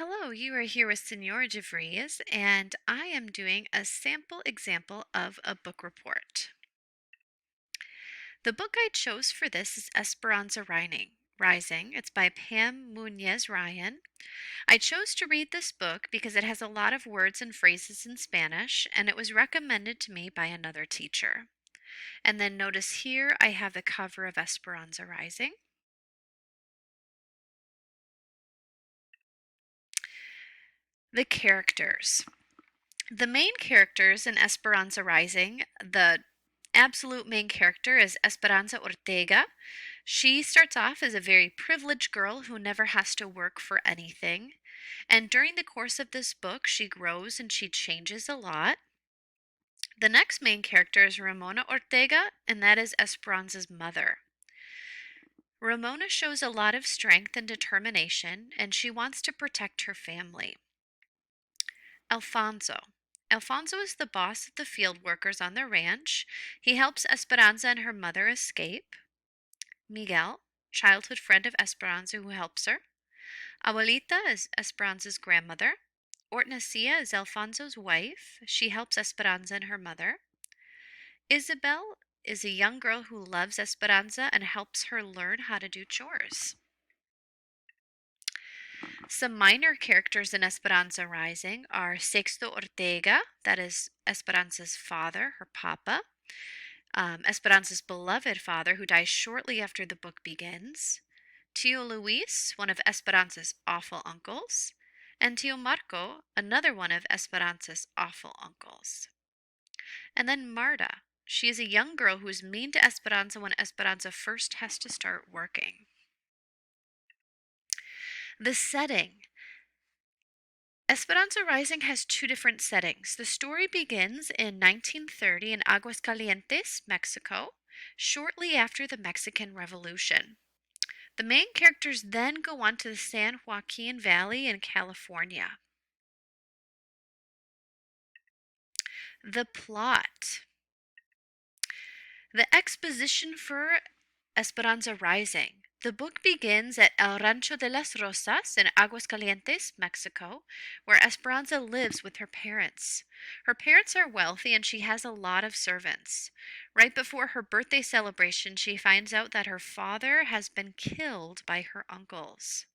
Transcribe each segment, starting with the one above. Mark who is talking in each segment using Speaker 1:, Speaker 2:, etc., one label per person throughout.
Speaker 1: Hello, you are here with Senora DeVries, and I am doing a sample example of a book report. The book I chose for this is Esperanza Rising. It's by Pam Muñez Ryan. I chose to read this book because it has a lot of words and phrases in Spanish, and it was recommended to me by another teacher. And then notice here I have the cover of Esperanza Rising. The characters. The main characters in Esperanza Rising, the absolute main character is Esperanza Ortega. She starts off as a very privileged girl who never has to work for anything. And during the course of this book, she grows and she changes a lot. The next main character is Ramona Ortega, and that is Esperanza's mother. Ramona shows a lot of strength and determination, and she wants to protect her family. Alfonso. Alfonso is the boss of the field workers on the ranch. He helps Esperanza and her mother escape. Miguel, childhood friend of Esperanza who helps her. Abuelita is Esperanza's grandmother. Hortensia is Alfonso's wife. She helps Esperanza and her mother. Isabel is a young girl who loves Esperanza and helps her learn how to do chores. Some minor characters in Esperanza Rising are Sexto Ortega, that is Esperanza's father, her papa. Esperanza's beloved father, who dies shortly after the book begins. Tio Luis, one of Esperanza's awful uncles. And Tio Marco, another one of Esperanza's awful uncles. And then Marta. She is a young girl who is mean to Esperanza when Esperanza first has to start working. The setting. Esperanza Rising has two different settings. The story begins in 1930 in Aguascalientes, Mexico, shortly after the Mexican Revolution. The main characters then go on to the San Joaquin Valley in California. The plot. The exposition for Esperanza Rising. The book begins at El Rancho de las Rosas in Aguascalientes, Mexico, where Esperanza lives with her parents. Her parents are wealthy and she has a lot of servants. Right before her birthday celebration, she finds out that her father has been killed by her uncles.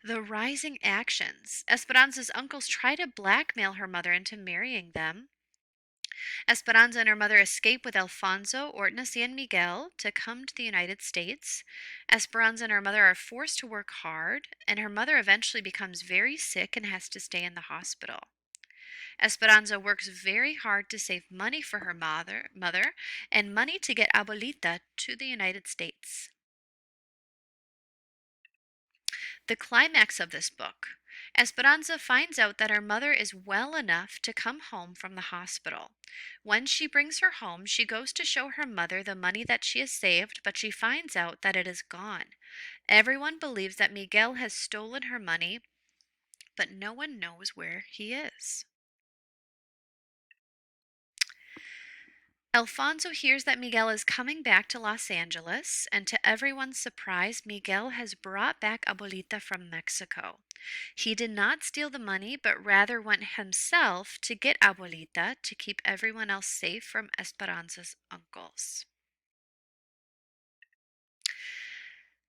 Speaker 1: The rising actions. Esperanza's uncles try to blackmail her mother into marrying them. Esperanza and her mother escape with Alfonso, Hortensia, and Miguel to come to the United States. Esperanza and her mother are forced to work hard, and her mother eventually becomes very sick and has to stay in the hospital. Esperanza works very hard to save money for her mother and money to get Abuelita to the United States. The climax of this book. Esperanza finds out that her mother is well enough to come home from the hospital. When she brings her home, she goes to show her mother the money that she has saved, but she finds out that it is gone. Everyone believes that Miguel has stolen her money, but no one knows where he is. Alfonso hears that Miguel is coming back to Los Angeles, and to everyone's surprise, Miguel has brought back Abuelita from Mexico. He did not steal the money, but rather went himself to get Abuelita to keep everyone else safe from Esperanza's uncles.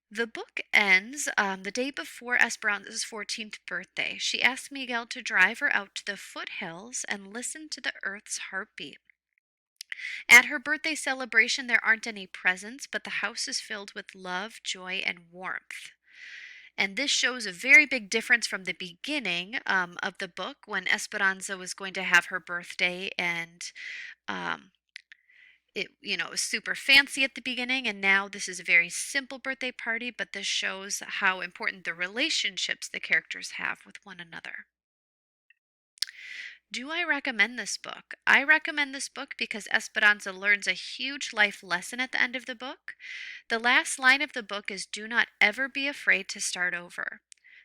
Speaker 1: The book ends the day before Esperanza's 14th birthday. She asks Miguel to drive her out to the foothills and listen to the earth's heartbeat. At her birthday celebration, there aren't any presents, but the house is filled with love, joy, and warmth. And this shows a very big difference from the beginning of the book when Esperanza was going to have her birthday and um, it was super fancy at the beginning, and now this is a very simple birthday party, but this shows how important the relationships the characters have with one another. Do I recommend this book? I recommend this book because Esperanza learns a huge life lesson at the end of the book. The last line of the book is do not ever be afraid to start over.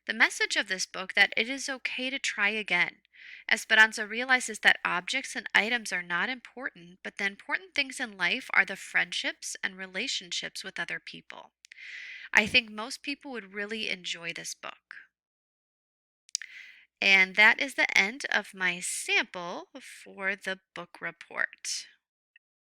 Speaker 1: The message of this book that it is okay to try again. Esperanza realizes that objects and items are not important, but the important things in life are the friendships and relationships with other people. I think most people would really enjoy this book. And that is the end of my sample for the book report.